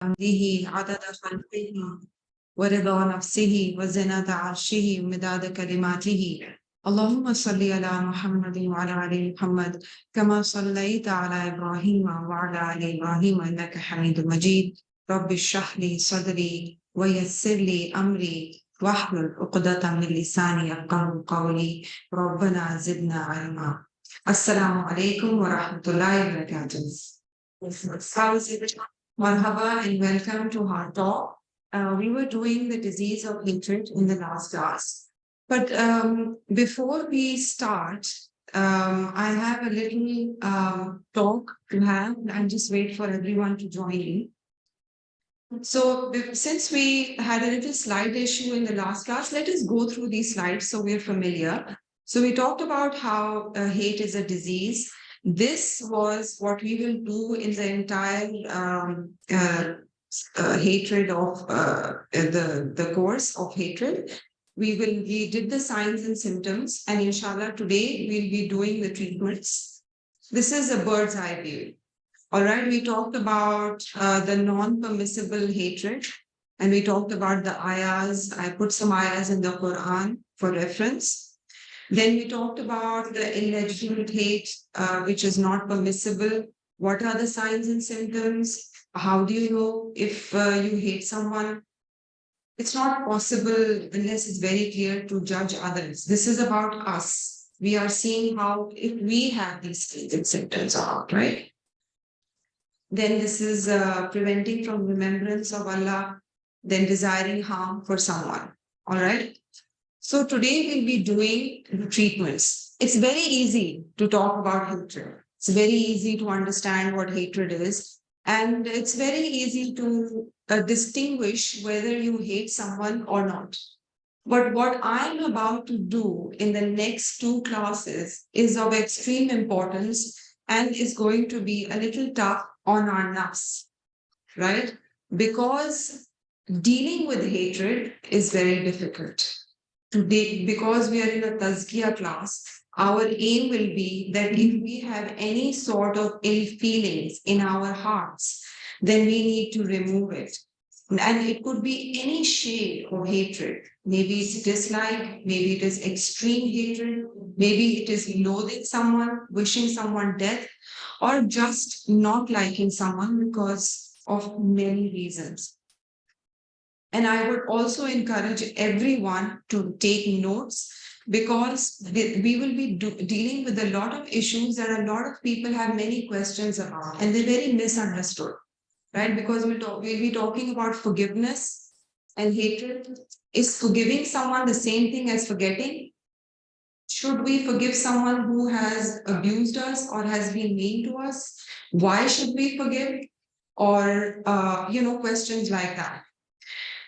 به عدد خلقه ورضا نفسه وزنة عرشه ومداد كلماته اللهم صل على محمد وعلى آل محمد كما صليت على إبراهيم وعلى آل إبراهيم إنك حميد مجيد رب اشرح لي صدري ويسر لي أمري واحلل عقدة من لساني يفقهوا قولي ربنا زدنا علما. السلام عليكم ورحمة الله وبركاته. How's it? Marhaba and welcome to our talk. We were doing the disease of hatred in the last class. But before we start, I have a little talk to have and just wait for everyone to join in. So, since we had a little slide issue in the last class, let us go through these slides so we're familiar. So, we talked about how hate is a disease. This was what we will do in the entire hatred of the course of hatred. We did the signs and symptoms, and inshallah, today we'll be doing the treatments. This is a bird's eye view. All right, we talked about the non-permissible hatred, and we talked about the ayahs. I put some ayahs in the Quran for reference. Then we talked about the illegitimate hate, which is not permissible. What are the signs and symptoms? How do you know if you hate someone? It's not possible unless it's very clear to judge others. This is about us. We are seeing how if we have these signs and symptoms or not, right? Then this is preventing from remembrance of Allah, then desiring harm for someone. All right. So today we'll be doing the treatments. It's very easy to talk about hatred. It's very easy to understand what hatred is. And it's very easy to distinguish whether you hate someone or not. But what I'm about to do in the next two classes is of extreme importance and is going to be a little tough on our nafs, right? Because dealing with hatred is very difficult. Today, because we are in a tazkiyah class, our aim will be that if we have any sort of ill feelings in our hearts, then we need to remove it. And it could be any shade of hatred. Maybe it's dislike, maybe it is extreme hatred, maybe it is loathing someone, wishing someone death, or just not liking someone because of many reasons. And I would also encourage everyone to take notes because we will be dealing with a lot of issues that a lot of people have many questions about, and they're very misunderstood, right? Because we'll be talking about forgiveness and hatred. Is forgiving someone the same thing as forgetting? Should we forgive someone who has abused us or has been mean to us? Why should we forgive? Or, questions like that.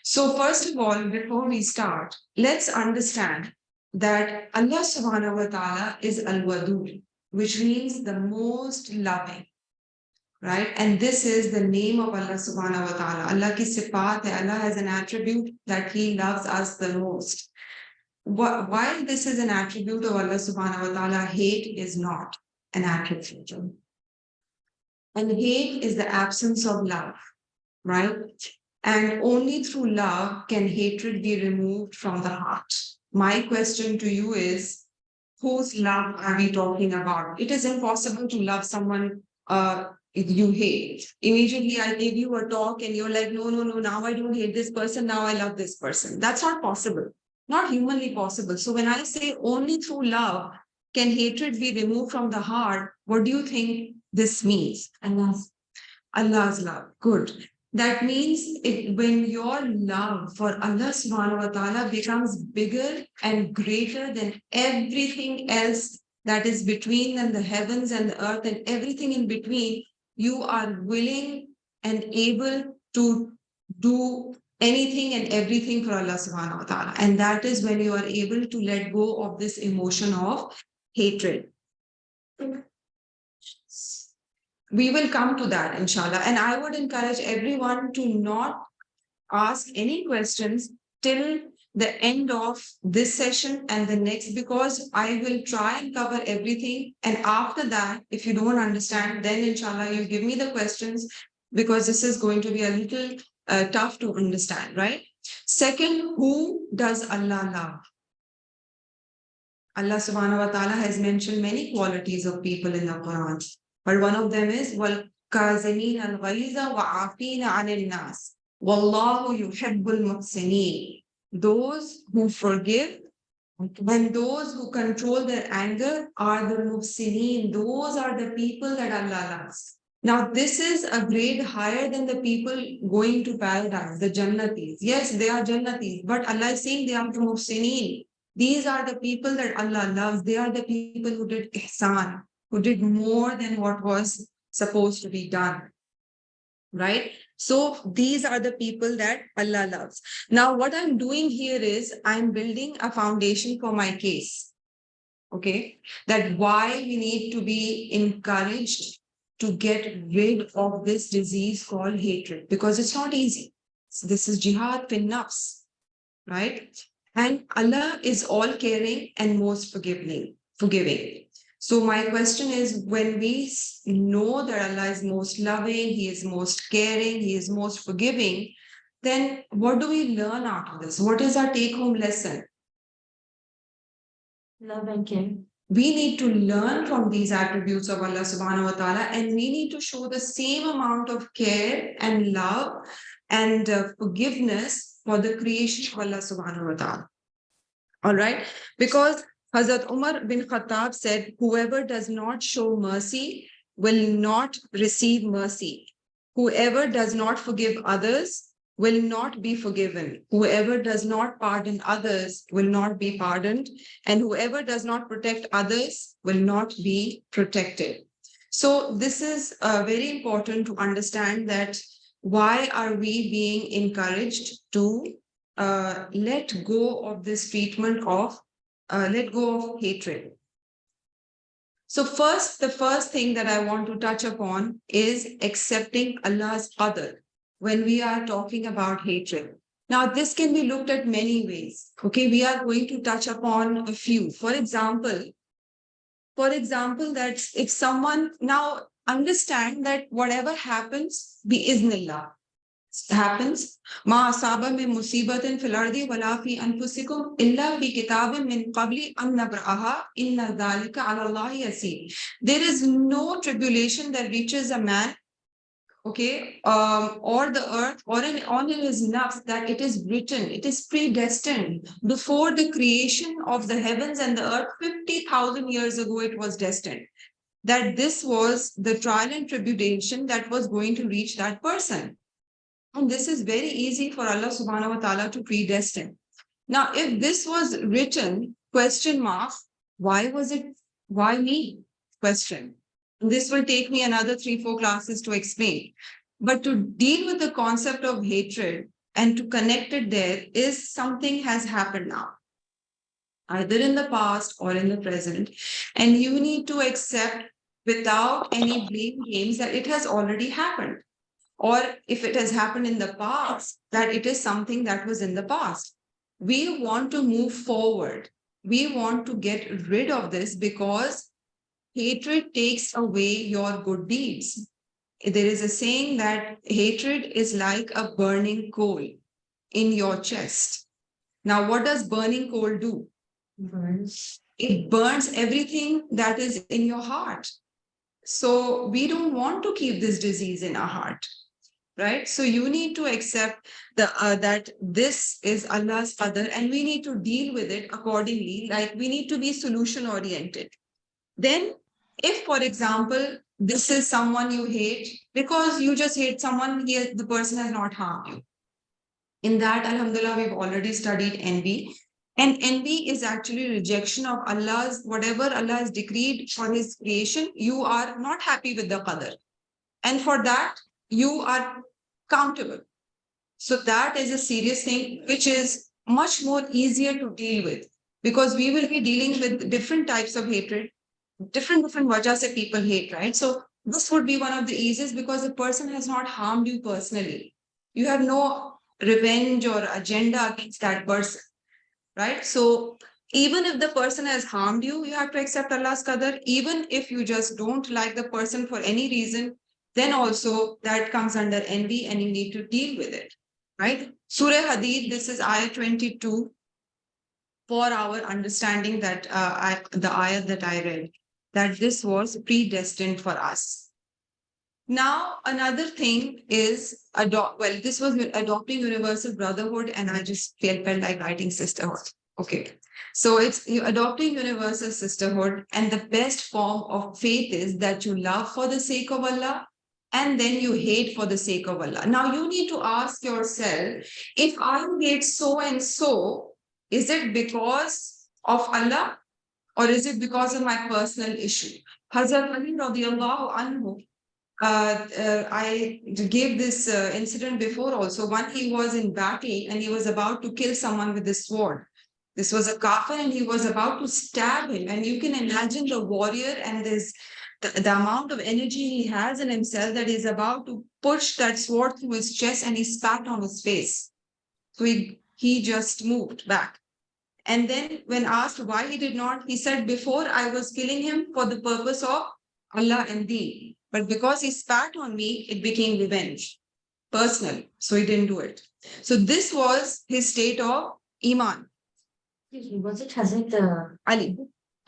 So, first of all, before we start, let's understand that Allah subhanahu wa ta'ala is Al-Wadud, which means the most loving, right? And this is the name of Allah subhanahu wa ta'ala. Allah ki sifat hai, Allah has an attribute that He loves us the most. While this is an attribute of Allah subhanahu wa ta'ala, hate is not an attribute. And hate is the absence of love, right? And only through love can hatred be removed from the heart. My question to you is, whose love are we talking about? It is impossible to love someone you hate. Immediately I give you a talk and you're like, no, now I don't hate this person, now I love this person. That's not possible, not humanly possible. So when I say only through love can hatred be removed from the heart, what do you think this means? Allah's love. Good. That means when your love for Allah subhanahu wa ta'ala becomes bigger and greater than everything else that is between them, the heavens and the earth and everything in between, you are willing and able to do anything and everything for Allah subhanahu wa ta'ala. And that is when you are able to let go of this emotion of hatred. We will come to that, inshallah. And I would encourage everyone to not ask any questions till the end of this session and the next, because I will try and cover everything. And after that, if you don't understand, then inshallah, you give me the questions because this is going to be a little tough to understand, right? Second, who does Allah love? Allah subhanahu wa ta'ala has mentioned many qualities of people in the Quran, but one of them is وَالْكَاظِمِينَ الْغَيْظَ وَعَافِينَ عَنِ النَّاسِ وَاللَّهُ يُحِبُّ الْمُحْسِنِينَ. Those who forgive and those who control their anger are the muhsineen. Those are the people that Allah loves. Now, this is a grade higher than the people going to paradise, the Jannatis. Yes, they are Jannatis, but Allah is saying they are the muhsineen. These are the people that Allah loves. They are the people who did ihsan, who did more than what was supposed to be done. Right? So these are the people that Allah loves. Now, what I'm doing here is I'm building a foundation for my case. Okay, that why we need to be encouraged to get rid of this disease called hatred, because it's not easy. So this is jihad fin nafs, right? And Allah is all caring and most forgiving. So my question is, when we know that Allah is most loving, He is most caring, He is most forgiving, then what do we learn out of this? What is our take-home lesson? Love and care. We need to learn from these attributes of Allah subhanahu wa ta'ala, and we need to show the same amount of care and love and forgiveness for the creation of Allah subhanahu wa ta'ala. All right, because Hazrat Umar bin Khattab said, whoever does not show mercy will not receive mercy. Whoever does not forgive others will not be forgiven. Whoever does not pardon others will not be pardoned. And whoever does not protect others will not be protected. So this is very important to understand, that why are we being encouraged to let go of this treatment of, let go of hatred. So the first thing that I want to touch upon is accepting Allah's qadr when we are talking about hatred. Now, this can be looked at many ways. Okay, we are going to touch upon a few. For example, that if someone, now understand that whatever happens, bi-iznillah, happens. Ma asaba min musibatin fil ardi wala fi anfusikum illa fi kitabin min qabli an nabraha inna dhalika ala Allahi yasir. There is no tribulation that reaches a man, okay, or the earth, or on his nafs, that it is written, it is predestined before the creation of the heavens and the earth. 50,000 years ago, it was destined that this was the trial and tribulation that was going to reach that person. And this is very easy for Allah subhanahu wa ta'ala to predestine. Now, if this was written, question mark, why was it, why me? Question. This will take me another 3-4 classes to explain. But to deal with the concept of hatred and to connect it there is something has happened now, either in the past or in the present. And you need to accept without any blame games that it has already happened. Or if it has happened in the past, that it is something that was in the past. We want to move forward. We want to get rid of this, because hatred takes away your good deeds. There is a saying that hatred is like a burning coal in your chest. Now, what does burning coal do? It burns everything that is in your heart. So we don't want to keep this disease in our heart. Right? So you need to accept that this is Allah's qadr, and we need to deal with it accordingly. Like, we need to be solution oriented. Then, if, for example, this is someone you hate because you just hate someone, the person has not harmed you. In that, alhamdulillah, we've already studied envy. And envy is actually rejection of Allah's, whatever Allah has decreed for His creation. You are not happy with the qadr. And for that, you are countable. So that is a serious thing, which is much more easier to deal with, because we will be dealing with different types of hatred, different wajah se people hate, right? So this would be one of the easiest, because the person has not harmed you personally. You have no revenge or agenda against that person, right? So even if the person has harmed you, you have to accept Allah's qadar. Even if you just don't like the person for any reason, then also that comes under envy and you need to deal with it, right? Surah Hadid, this is ayah 22 for our understanding that the ayah that I read, that this was predestined for us. Now, another thing is this was adopting universal brotherhood, and I just felt like writing sisterhood. Okay. So it's you adopting universal sisterhood, and the best form of faith is that you love for the sake of Allah and then you hate for the sake of Allah. Now you need to ask yourself, if I hate so and so, is it because of Allah or is it because of my personal issue? Hazrat Ali radiallahu anhu, I gave this incident before also. One, he was in battle and he was about to kill someone with his sword. This was a kafir and he was about to stab him. And you can imagine the warrior and the amount of energy he has in himself that he's about to push that sword through his chest and he spat on his face. So he just moved back. And then when asked why he did not, he said, before I was killing him for the purpose of Allah and thee. But because he spat on me, it became revenge, personal. So he didn't do it. So this was his state of Iman. Was it Hazrat Ali?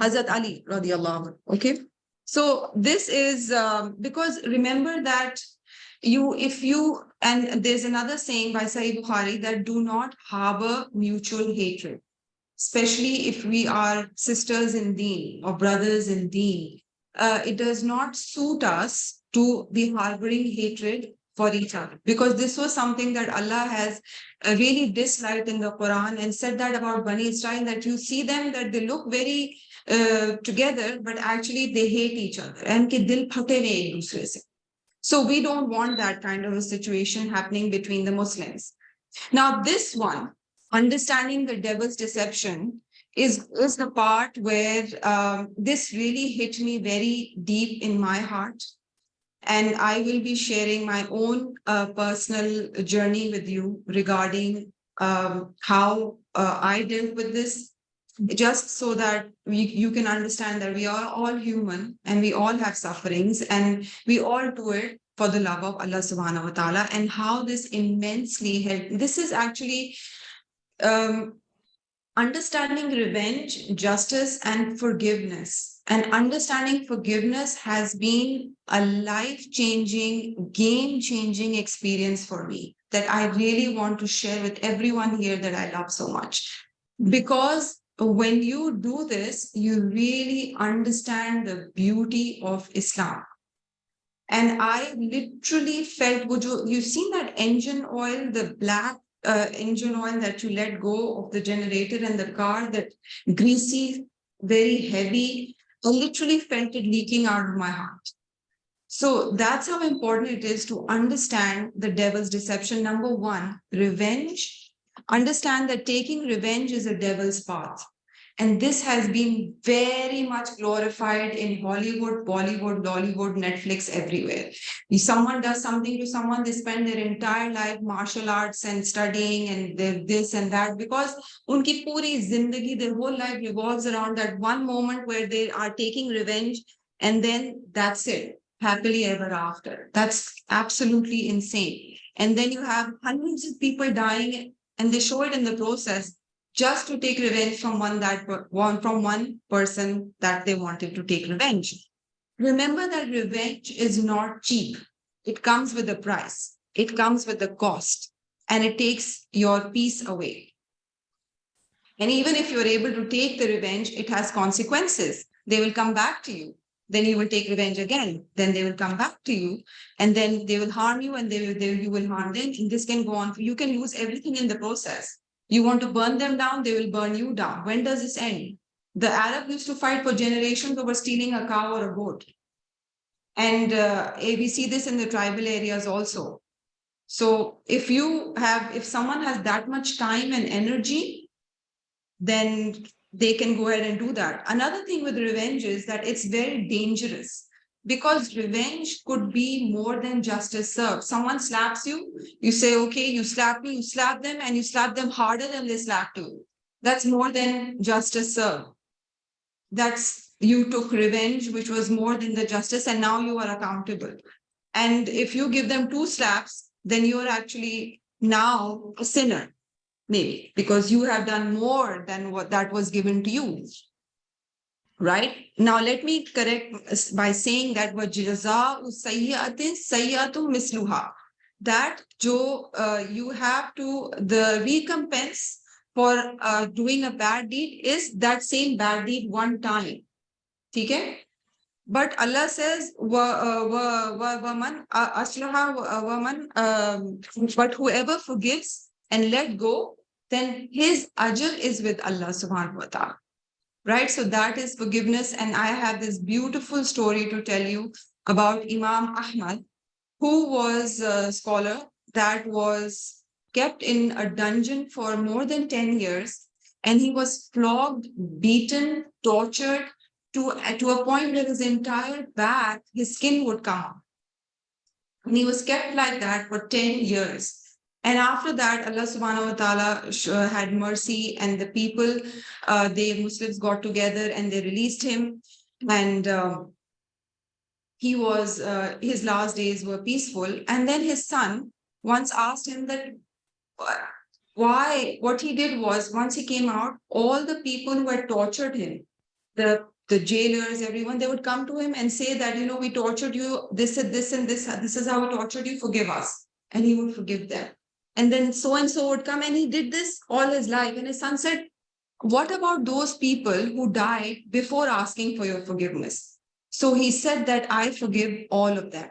Hazrat Ali, radiallahu anhu. Okay. So this is because remember that and there's another saying by Sahih Bukhari that do not harbor mutual hatred, especially if we are sisters in deen or brothers in deen. It does not suit us to be harboring hatred for each other, because this was something that Allah has really disliked in the Quran and said that about Bani Israel, that you see them that they look very together, but actually they hate each other. And ke dil phate nahi ek dusre se. So we don't want that kind of a situation happening between the Muslims. Now, this one, understanding the devil's deception, is the part where this really hit me very deep in my heart. And I will be sharing my own personal journey with you regarding how I dealt with this, just so that you can understand that we are all human and we all have sufferings and we all do it for the love of Allah subhanahu wa ta'ala, and how this immensely helped. This is actually understanding revenge, justice, and forgiveness. And understanding forgiveness has been a life-changing, game-changing experience for me that I really want to share with everyone here that I love so much. Because when you do this, you really understand the beauty of Islam. And I literally felt, you've seen that engine oil, the black engine oil that you let go of the generator and the car, that greasy, very heavy. I literally felt it leaking out of my heart. So that's how important it is to understand the devil's deception. Number one, revenge. Understand that taking revenge is a devil's path. And this has been very much glorified in Hollywood, Bollywood, Lollywood, Netflix, everywhere. If someone does something to someone, they spend their entire life martial arts and studying and this and that, because unki puri zindagi, their whole life revolves around that one moment where they are taking revenge, and then that's it, happily ever after. That's absolutely insane. And then you have hundreds of people dying, and they show it in the process, just to take revenge from one person that they wanted to take revenge. Remember that revenge is not cheap. It comes with a price. It comes with a cost, and it takes your peace away. And even if you're able to take the revenge, it has consequences. They will come back to you. Then you will take revenge again. Then they will come back to you, and then they will harm you, and you will harm them. And this can go on. You can lose everything in the process. You want to burn them down, they will burn you down. When does this end? The Arab used to fight for generations over stealing a cow or a goat. And we see this in the tribal areas also. So if someone has that much time and energy, then they can go ahead and do that. Another thing with revenge is that it's very dangerous, because revenge could be more than justice served. Someone slaps you, you say, okay, you slap me, you slap them, and you slap them harder than they slapped you. That's more than justice served. That's, you took revenge, which was more than the justice, and now you are accountable. And if you give them 2 slaps, then you're actually now a sinner, maybe, because you have done more than what that was given to you. Right? Now, let me correct by saying that وَجَزَاءُ سَيِّئَةٍ سَيِّئَةٌ مِثْلُهَا. That you have to, the recompense for doing a bad deed is that same bad deed one time. Okay? But Allah says, وَمَنْ أَصْلَحَ وَمَنْ but whoever forgives and let go, then his ajr is with Allah subhanahu wa ta'ala. Right? So that is forgiveness. And I have this beautiful story to tell you about Imam Ahmad, who was a scholar that was kept in a dungeon for more than 10 years. And he was flogged, beaten, tortured to a point where his entire back, his skin would come out. And he was kept like that for 10 years. And after that, Allah subhanahu wa ta'ala had mercy, and the people, the Muslims got together and they released him. And he was, his last days were peaceful. And then his son once asked him that why, what he did was, once he came out, all the people who had tortured him, the jailers, everyone, they would come to him and say that, we tortured you, this and this and this is how we tortured you, forgive us. And he would forgive them. And then so and so would come, and he did this all his life. And his son said, what about those people who died before asking for your forgiveness? So he said that I forgive all of them,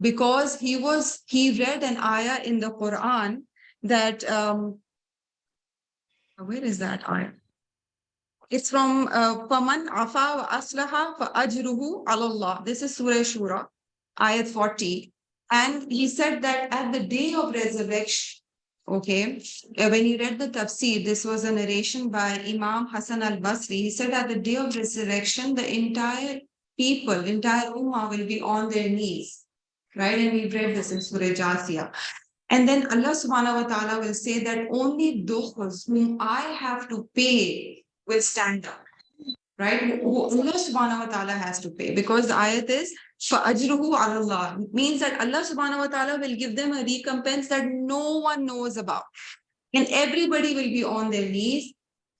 because he read an ayah in the Quran that, where is that ayah? It's from Paman Afa wa Aslaha fa Ajruhu Allah. This is Surah Shura, ayat 40. And he said that at the day of resurrection, okay, when he read the tafsir, this was a narration by Imam Hassan al-Basri. He said at the day of resurrection, the entire ummah will be on their knees, right? And we read this in Surah Jasiyah. And then Allah subhanahu wa ta'ala will say that only those whom I have to pay will stand up, right? Who Allah subhanahu wa ta'ala has to pay, because the ayat is فَأَجْرُهُ عَلَى اللَّهِ, means that Allah subhanahu wa ta'ala will give them a recompense that no one knows about. And everybody will be on their knees.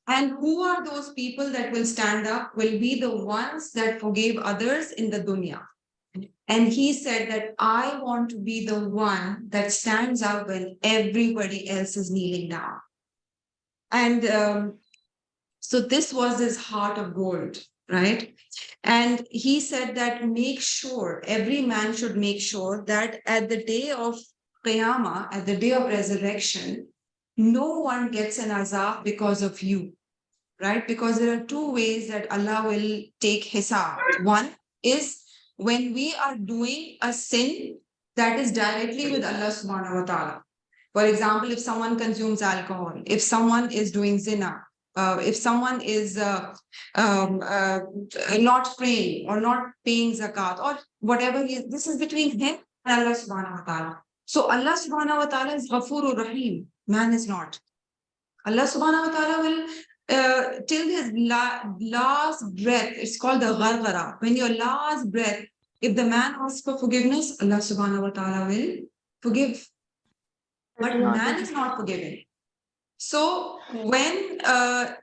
And who are those people that will stand up? Will be the ones that forgave others in the dunya. And he said that I want to be the one that stands up when everybody else is kneeling down. And so this was his heart of gold, right? And he said that every man should make sure that at the day of Qiyamah, at the day of resurrection, no one gets an azab because of you, right? Because there are 2 ways that Allah will take hisab. One is when we are doing a sin that is directly with Allah subhanahu wa ta'ala. For example, if someone consumes alcohol, if someone is doing zina, if someone is not praying or not paying zakat or whatever, this is between him and Allah subhanahu wa ta'ala. So Allah subhanahu wa ta'ala is Ghafurur Rahim. Man is not. Allah subhanahu wa ta'ala will till his last breath, it's called the ghargara. When your last breath, if the man asks for forgiveness, Allah subhanahu wa ta'ala will forgive. But man is not forgiven. So when Allah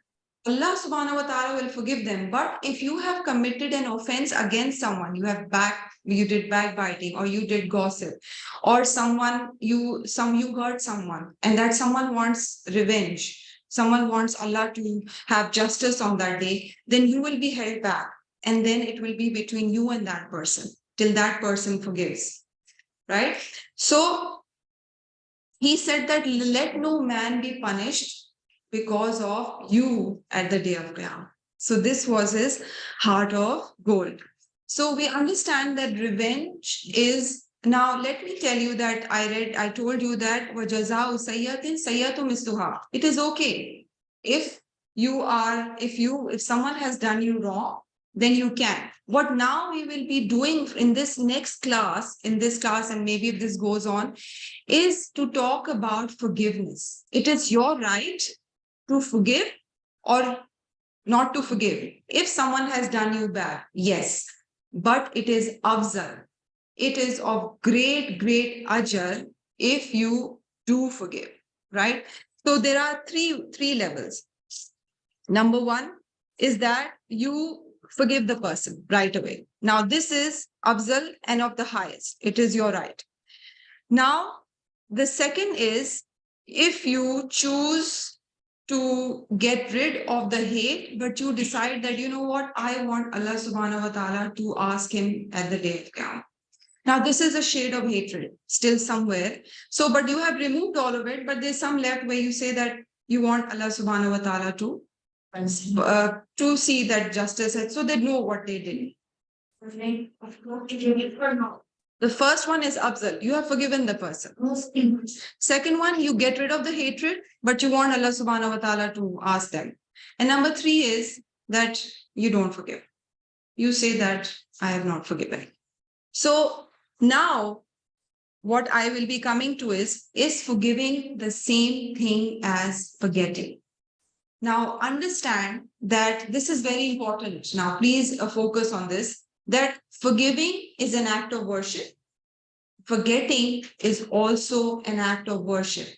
subhanahu wa ta'ala will forgive them. But if you have committed an offense against someone, you did backbiting, or you did gossip, or you hurt someone, and that someone wants revenge, someone wants Allah to have justice on that day, then you will be held back. And then it will be between you and that person till that person forgives, right? So he said that let no man be punished because of you at the day of Qiyamah. So this was his heart of gold. So we understand that revenge is, now let me tell you that I told you that وَجَزَاءُ سَيِّئَةٍ سَيِّئَةٌ مِثْلُهَا. It is okay. If someone has done you wrong, then you can. What now we will be doing in this class, and maybe if this goes on, is to talk about forgiveness. It is your right to forgive or not to forgive. If someone has done you bad, yes, but it is afzal. it is of great, great ajar if you do forgive, right? So there are three levels. Number one is that you forgive the person right away. Now, this is Afzal and of the highest. It is your right. Now, the second is if you choose to get rid of the hate, but you decide that, you know what, I want Allah subhanahu wa ta'ala to ask him at the day of Qiyamah. Now, this is a shade of hatred still somewhere. So, but you have removed all of it, but there's some left where you say that you want Allah subhanahu wa ta'ala to see that justice, so they know what they did. The first one is Afzal. You have forgiven the person. Second one, you get rid of the hatred, but you want Allah subhanahu wa ta'ala to ask them. And number three is that you don't forgive. You say that I have not forgiven. So now what I will be coming to is forgiving the same thing as forgetting? Now understand that this is very important. Now please focus on this, that forgiving is an act of worship. Forgetting is also an act of worship.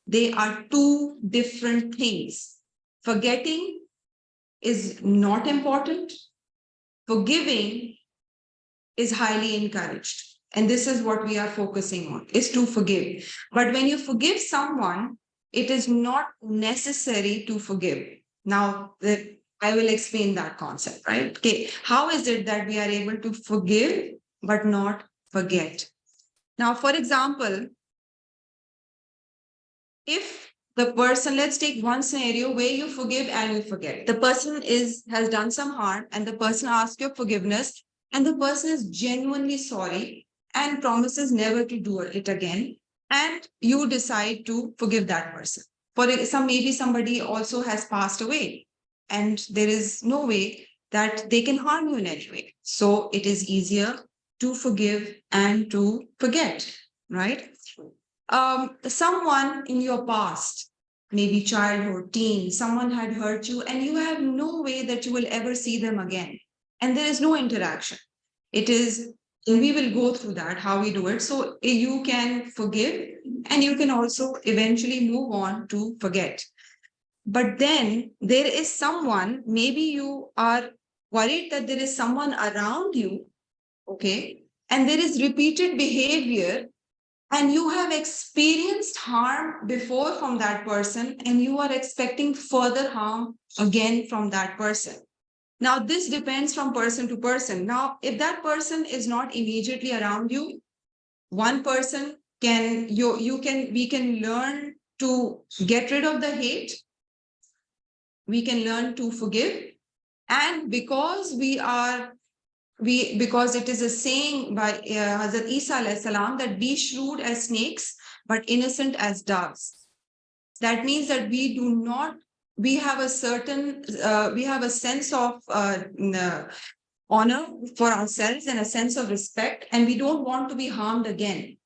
They are two different things. Forgetting is not important. Forgiving is highly encouraged. And this is what we are focusing on, is to forgive. But when you forgive someone, it is not necessary to forgive. Now, I will explain that concept, right? Okay. How is it that we are able to forgive but not forget? Now, for example, if the person, let's take one scenario where you forgive and you forget. The person has done some harm and the person asks your forgiveness and the person is genuinely sorry and promises never to do it again. And you decide to forgive that person. Maybe somebody also has passed away and there is no way that they can harm you in any way. So it is easier to forgive and to forget, right? Someone in your past, maybe childhood, teen, someone had hurt you and you have no way that you will ever see them again. And there is no interaction. It is, and we will go through that, how we do it. So you can forgive and you can also eventually move on to forget. But then there is someone, maybe you are worried that there is someone around you, okay, and there is repeated behavior and you have experienced harm before from that person and you are expecting further harm again from that person. Now, this depends from person to person. Now, if that person is not immediately around you, one person we can learn to get rid of the hate. We can learn to forgive. And because because it is a saying by Hazrat Isa alayhi salam that be shrewd as snakes, but innocent as doves. That means that we have a sense of honor for ourselves and a sense of respect, and we don't want to be harmed again.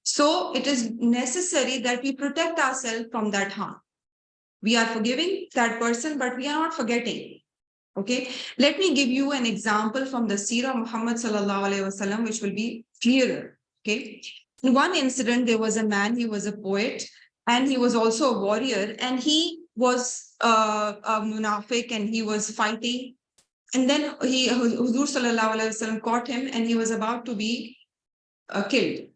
So it is necessary that we protect ourselves from that harm. We are forgiving that person, but we are not forgetting. Okay, let me give you an example from the Seerah Muhammad sallallahu alaihi wasallam, which will be clearer. Okay, in one incident, there was a man, he was a poet, and he was also a warrior, and he was a munafiq, and he was fighting. And then Huzur sallallahu alaihi wasallam caught him, and he was about to be killed.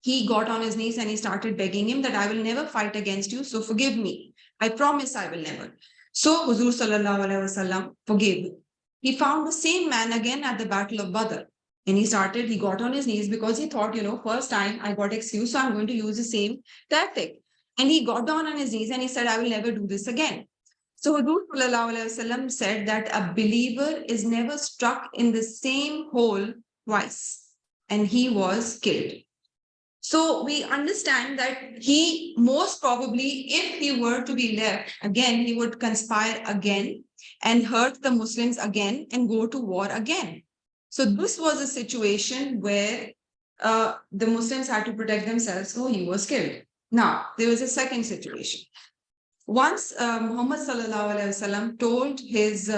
He got on his knees and he started begging him that I will never fight against you, so forgive me. I promise I will never. So Huzur sallallahu alaihi wasallam forgave. He found the same man again at the Battle of Badr. And he got on his knees because he thought, first time I got excused, so I'm going to use the same tactic. And he got down on his knees and he said, I will never do this again. So Huzur sallallahu alaihi wasallam said that a believer is never struck in the same hole twice. And he was killed. So we understand that he most probably, if he were to be left again, he would conspire again and hurt the Muslims again and go to war again. So this was a situation where the Muslims had to protect themselves, so he was killed. Now, there was a second situation. Once Muhammad sallallahu alaihi wasallam told his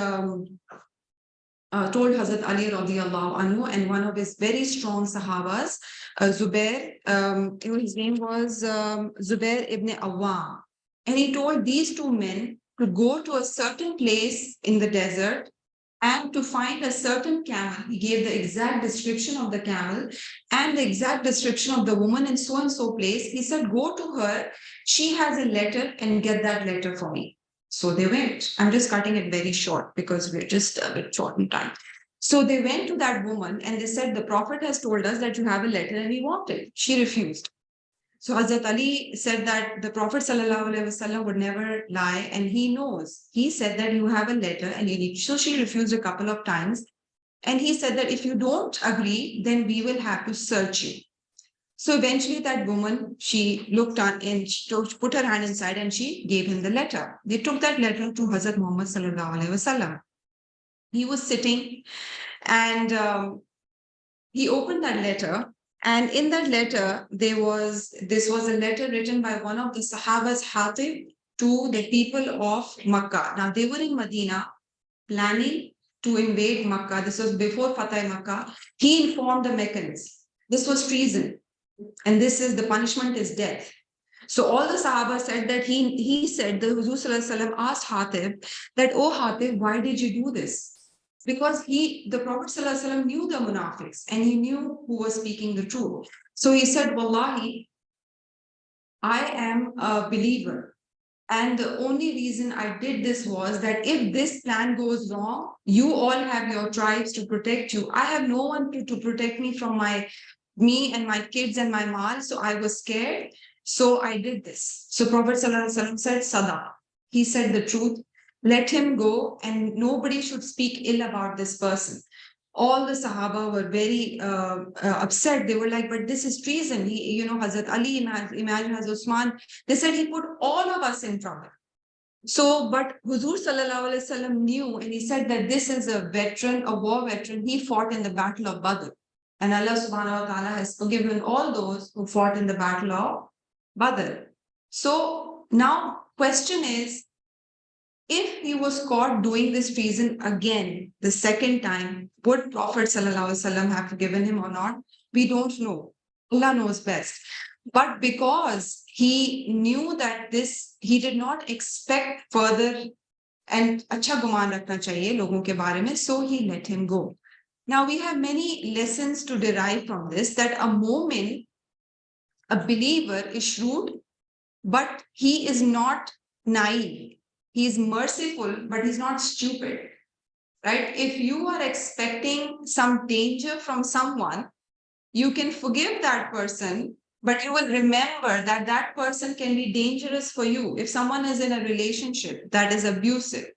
told Hazrat Ali radiallahu anhu and one of his very strong Sahabas, Zubair, his name was Zubair ibn Awwam. And he told these two men to go to a certain place in the desert and to find a certain camel. He gave the exact description of the camel and the exact description of the woman in so and so place. He said, go to her. She has a letter and get that letter for me. So they went. I'm just cutting it very short because we're just a bit short in time. So they went to that woman and they said, the Prophet has told us that you have a letter and we want it. She refused. So Hazrat Ali said that the Prophet ﷺ would never lie, and he knows. He said that you have a letter and you need. So she refused a couple of times. And he said that if you don't agree, then we will have to search you. So eventually that woman, she looked on and she put her hand inside and she gave him the letter. They took that letter to Hazrat Muhammad ﷺ. He was sitting and he opened that letter. And in that letter, this was a letter written by one of the Sahabas, Hatib, to the people of Makkah. Now they were in Medina planning to invade Makkah. This was before Fatah Makkah. He informed the Meccans. This was treason. And the punishment is death. So all the Sahaba said that he said, the Huzur Sallallahu Alaihi Wasallam asked Hatib that, oh Hatib, why did you do this? Because the Prophet ﷺ knew the munafiqs and he knew who was speaking the truth. So he said, Wallahi, I am a believer. And the only reason I did this was that if this plan goes wrong, you all have your tribes to protect you. I have no one to protect me from me and my kids and my mal. So I was scared. So I did this. So Prophet ﷺ said, Sada. He said the truth. Let him go, and nobody should speak ill about this person. All the Sahaba were very upset. They were like, but this is treason. Hazrat Ali, imagine Hazrat Usman. They said he put all of us in trouble. So, but Huzur Sallallahu Alaihi Wasallam knew, and he said that this is a veteran, a war veteran. He fought in the Battle of Badr. And Allah subhanahu wa ta'ala has forgiven all those who fought in the Battle of Badr. So now question is, if he was caught doing this treason again, the second time, would Prophet ﷺ have forgiven him or not? We don't know. Allah knows best. But because he knew that he did not expect further and acha guman rakhna chahiye logon ke bare mein, so he let him go. Now we have many lessons to derive from this, that a mu'min, a believer is shrewd, but he is not naive. He is merciful, but he's not stupid, right? If you are expecting some danger from someone, you can forgive that person, but you will remember that that person can be dangerous for you. If someone is in a relationship that is abusive,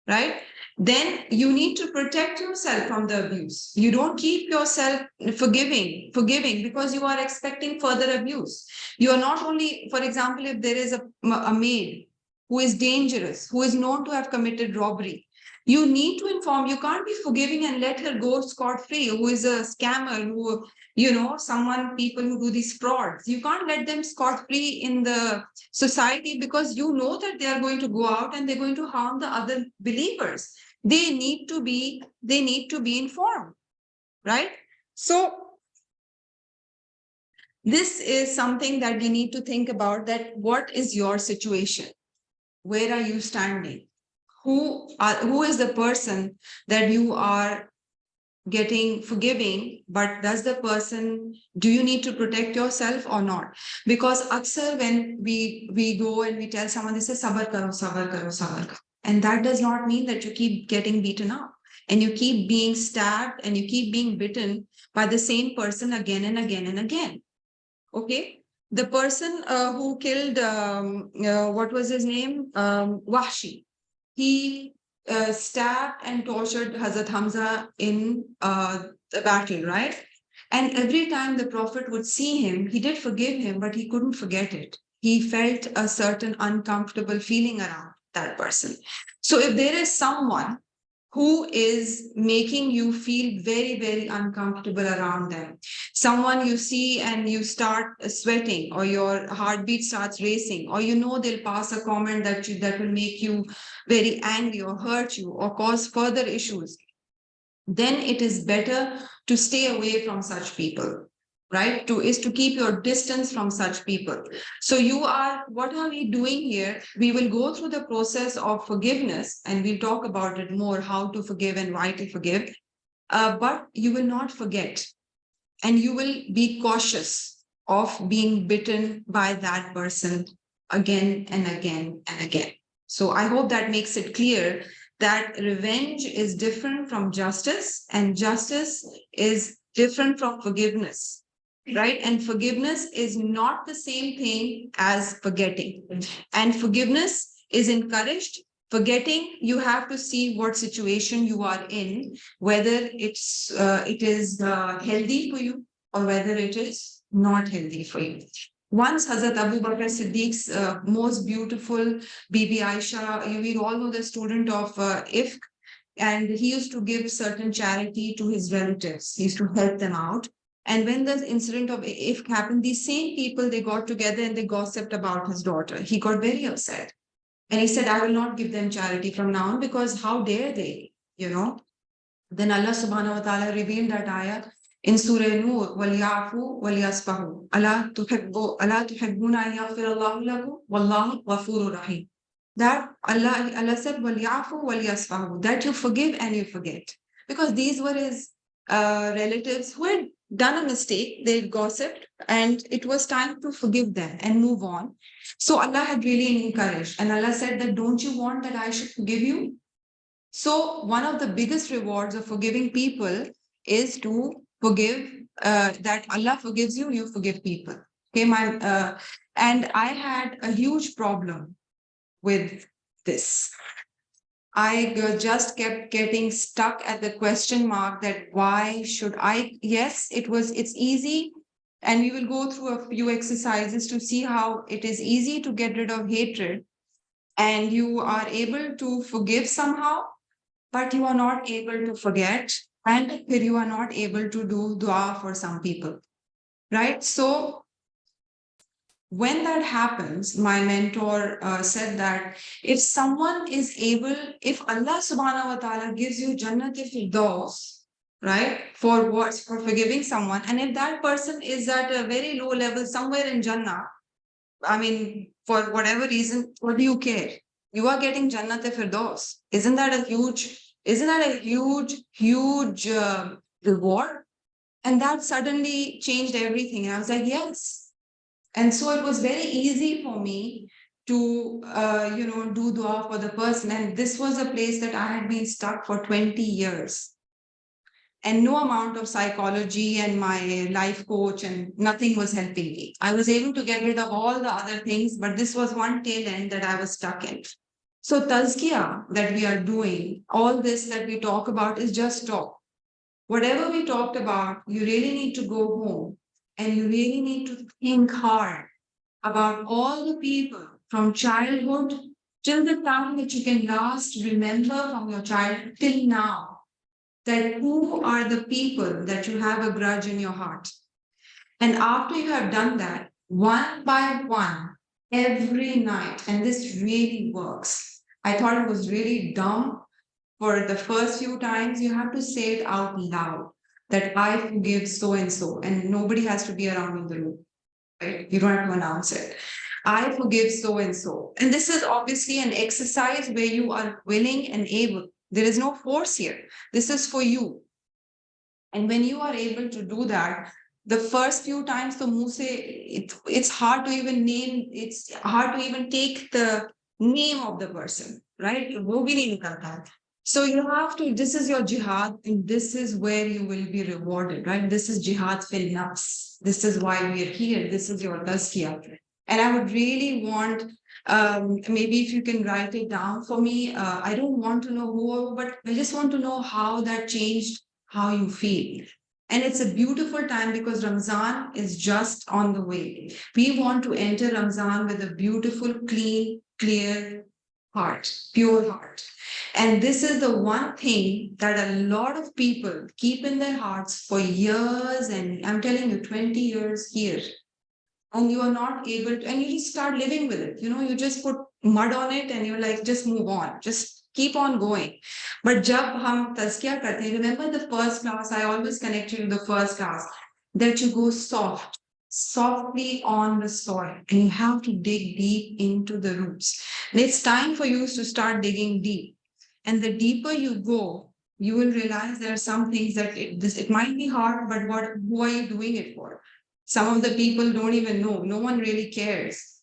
right? Then you need to protect yourself from the abuse. You don't keep yourself forgiving because you are expecting further abuse. You are not only, for example, if there is a maid who is dangerous, who is known to have committed robbery, you need to inform. You can't be forgiving and let her go scot-free, who is a scammer, who, people who do these frauds. You can't let them scot-free in the society because you know that they are going to go out and they're going to harm the other believers. They need to be informed, right? So this is something that we need to think about, that what is your situation? Where are you standing? Who is the person that you are getting forgiving, but do you need to protect yourself or not? Because aksar when we go and we tell someone, they say, sabar karo, sabar karo, sabar karo. And that does not mean that you keep getting beaten up and you keep being stabbed and you keep being bitten by the same person again and again and again. Okay. The person who killed, what was his name? Wahshi. He stabbed and tortured Hazrat Hamza in the battle, right? And every time the Prophet would see him, he did forgive him, but he couldn't forget it. He felt a certain uncomfortable feeling around that person. So if there is someone who is making you feel very, very uncomfortable around them, someone you see and you start sweating, or your heartbeat starts racing, or they'll pass a comment that will make you very angry or hurt you or cause further issues, then it is better to stay away from such people, right? To keep your distance from such people. So what are we doing here? We will go through the process of forgiveness, and we'll talk about it more, how to forgive and why to forgive. But you will not forget, and you will be cautious of being bitten by that person again and again and again. So I hope that makes it clear that revenge is different from justice, and justice is different from forgiveness, right? And forgiveness is not the same thing as forgetting. And forgiveness is encouraged. Forgetting, you have to see what situation you are in, whether it is healthy for you or whether it is not healthy for you. Once Hazrat Abu Bakr Siddiq's most beautiful Bibi Aisha, we all know the student of IFK, and he used to give certain charity to his relatives. He used to help them out. And when the incident of IFK happened, these same people, they got together and they gossiped about his daughter. He got very upset. And he said, I will not give them charity from now on, because how dare they, you know? Then Allah subhanahu wa ta'ala revealed that ayah in Surah Nur, وَلْيَعْفُوا وَلْيَصْفَحُوا أَلَا تُحِبُّونَ أَنْ يَغْفِرَ اللَّهُ لَكُمْ وَاللَّهُ غَفُورٌ رَحِيمٌ. That Allah said, وَلْيَعْفُوا وَلْيَصْفَحُوا, that you forgive and you forget. Because these were his relatives who had done a mistake, they gossiped, and it was time to forgive them and move on. So Allah had really encouraged, and Allah said that, don't you want that I should forgive you? So one of the biggest rewards of forgiving people is to forgive, that Allah forgives you, you forgive people. Okay, and I had a huge problem with this. I just kept getting stuck at the question mark that why should I? Yes, it's easy. And we will go through a few exercises to see how it is easy to get rid of hatred, and you are able to forgive somehow, but you are not able to forget, and you are not able to do dua for some people, right? So when that happens, my mentor said that if someone is able, if Allah subhanahu wa ta'ala gives you Jannat al-Firdaus, right, for what? For forgiving someone, and if that person is at a very low level somewhere in Jannah, I mean, for whatever reason, what do you care? You are getting Jannat al-Firdaus. Isn't that a huge reward? And that suddenly changed everything. And I was like, yes. And so it was very easy for me to, do dua for the person. And this was a place that I had been stuck for 20 years. And no amount of psychology and my life coach and nothing was helping me. I was able to get rid of all the other things, but this was one tail end that I was stuck in. So tazkiyah that we are doing, all this that we talk about is just talk. Whatever we talked about, you really need to go home and you really need to think hard about all the people from childhood till the time that you can last remember from your childhood till now, that who are the people that you have a grudge in your heart. And after you have done that, one by one, every night, and this really works. I thought it was really dumb. For the first few times, you have to say it out loud that I forgive so and so, and nobody has to be around in the room, right? You don't have to announce it. I forgive so and so. And this is obviously an exercise where you are willing and able. There is no force here. This is for you. And when you are able to do that, the first few times the muse, it's hard to even name, it's hard to even take the name of the person, right? वो भी नहीं निकलता है. So you have to, this is your jihad, and this is where you will be rewarded, right? This is jihad fil nafs. This is why we are here. This is your tazkiyah. And I would really want, maybe if you can write it down for me. I don't want to know who, but I just want to know how that changed how you feel. And it's a beautiful time because Ramzan is just on the way. We want to enter Ramzan with a beautiful, clean, clear heart, pure heart. And this is the one thing that a lot of people keep in their hearts for years. And I'm telling you, 20 years here. And you are not able to, and you just start living with it. You just put mud on it and you're like, just move on. Just keep on going. But jab hum tazkiya karte hain, remember the first class, I always connect you to the first class, that you go softly on the soil, and you have to dig deep into the roots. And it's time for you to start digging deep. And the deeper you go, you will realize there are some things that it might be hard, but who are you doing it for? Some of the people don't even know. No one really cares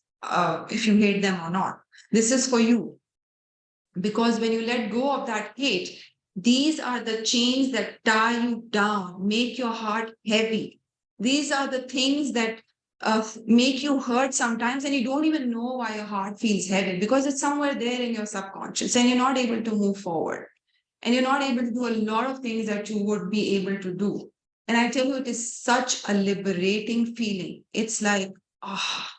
if you hate them or not. This is for you. Because when you let go of that hate, these are the chains that tie you down, make your heart heavy. These are the things that make you hurt sometimes, and you don't even know why your heart feels heavy, because it's somewhere there in your subconscious, and you're not able to move forward. And you're not able to do a lot of things that you would be able to do. And I tell you, it is such a liberating feeling. It's like, ah,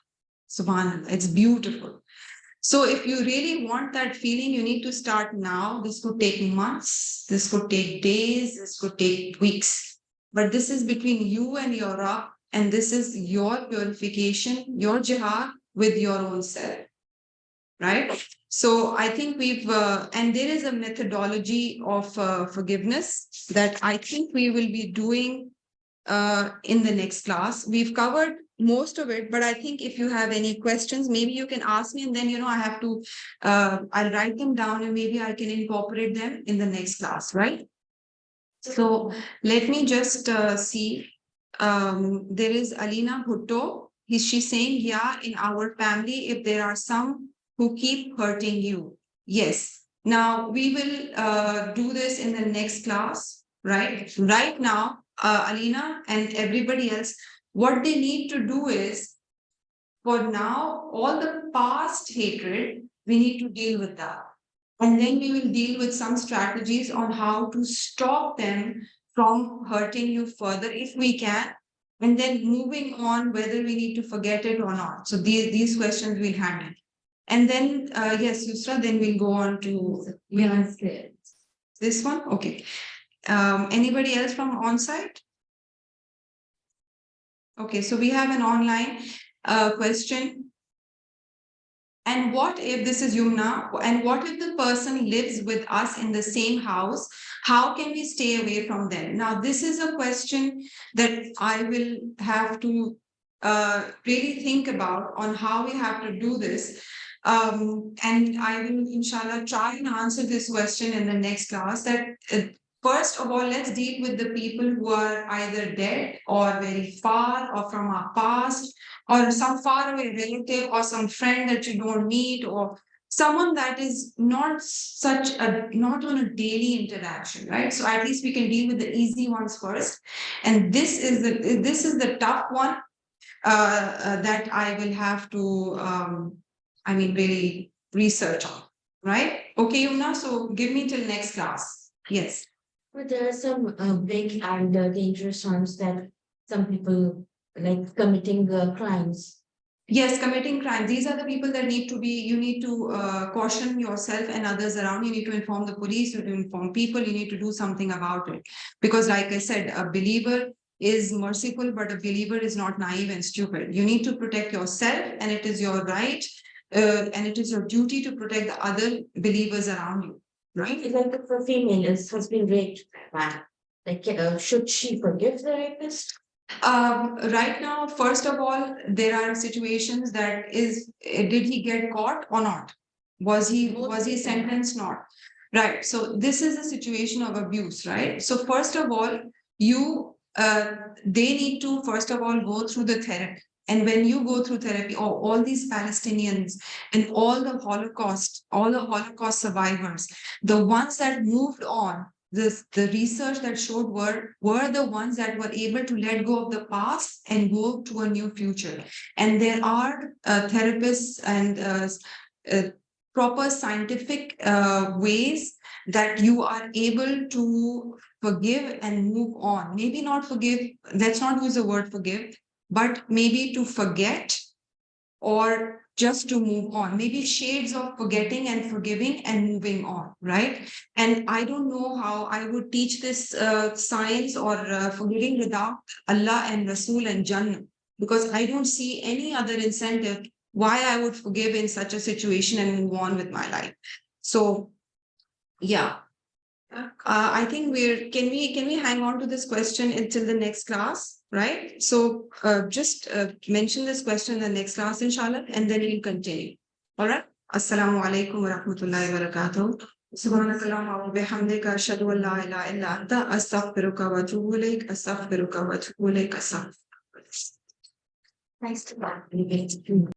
subhanallah, it's beautiful. So if you really want that feeling, you need to start now. This could take months, this could take days, this could take weeks. But this is between you and your Rabb, and this is your purification, your jihad with your own self, right? So I think and there is a methodology of forgiveness that I think we will be doing in the next class. We've covered most of it, but I think if you have any questions, maybe you can ask me, and then, I have to, I'll write them down, and maybe I can incorporate them in the next class, right? So let me just see. There is Alina Bhutto. She's saying, yeah, in our family, if there are some who keep hurting you. Yes. Now we will do this in the next class, right? Right now, Alina and everybody else, what they need to do is, for now, all the past hatred, we need to deal with that. And then we will deal with some strategies on how to stop them from hurting you further if we can. And then moving on, whether we need to forget it or not. So these questions we'll handle. And then, yes, Yusra, then we'll go on to this one. Okay. Anybody else from on-site? Okay, so we have an online question. And what if, this is Yumna, and what if the person lives with us in the same house? How can we stay away from them? Now, this is a question that I will have to really think about on how we have to do this. And I will, inshallah, try and answer this question in the next class. That first of all, let's deal with the people who are either dead or very far or from our past, or some faraway relative or some friend that you don't meet, or someone that is not on a daily interaction, right? So at least we can deal with the easy ones first. And this is the tough one that I will have to really research on, right? Okay, Yumna, so give me till next class. Yes. But there are some big and dangerous ones that some people like committing crimes. Yes, committing crime. These are the people that you need to caution yourself and others around. You need to inform the police, you need to inform people, you need to do something about it. Because like I said, a believer is merciful, but a believer is not naive and stupid. You need to protect yourself, and it is your right, and it is your duty to protect the other believers around you. Right? It's like if a female has been raped by a man, like should she forgive the rapist? Right now, first of all, there are situations that did he get caught or not? Was he sentenced? Not. Right. So this is a situation of abuse, right? So first of all, they need to first of all go through the therapy. And when you go through therapy, all these Palestinians and all the Holocaust survivors, the ones that moved on, the research that showed were the ones that were able to let go of the past and go to a new future. And there are therapists and proper scientific ways that you are able to forgive and move on. Maybe not forgive, let's not use the word forgive, but maybe to forget, or just to move on, maybe shades of forgetting and forgiving and moving on, right? And I don't know how I would teach this science or forgiving without Allah and Rasul and Jannah, because I don't see any other incentive why I would forgive in such a situation and move on with my life. So Yeah. I think can we hang on to this question until the next class, right? So just mention this question in the next class, inshallah, and then we'll continue. All right. Assalamu alaikum wa rahmatullahi wa barakatuh. سبحانك اللهم وبحمدك أشهد أن لا إله إلا أنت أستغفرك وأتوب إليك أستغفرك وأتوب إليك أستغفرك. Nice to meet you.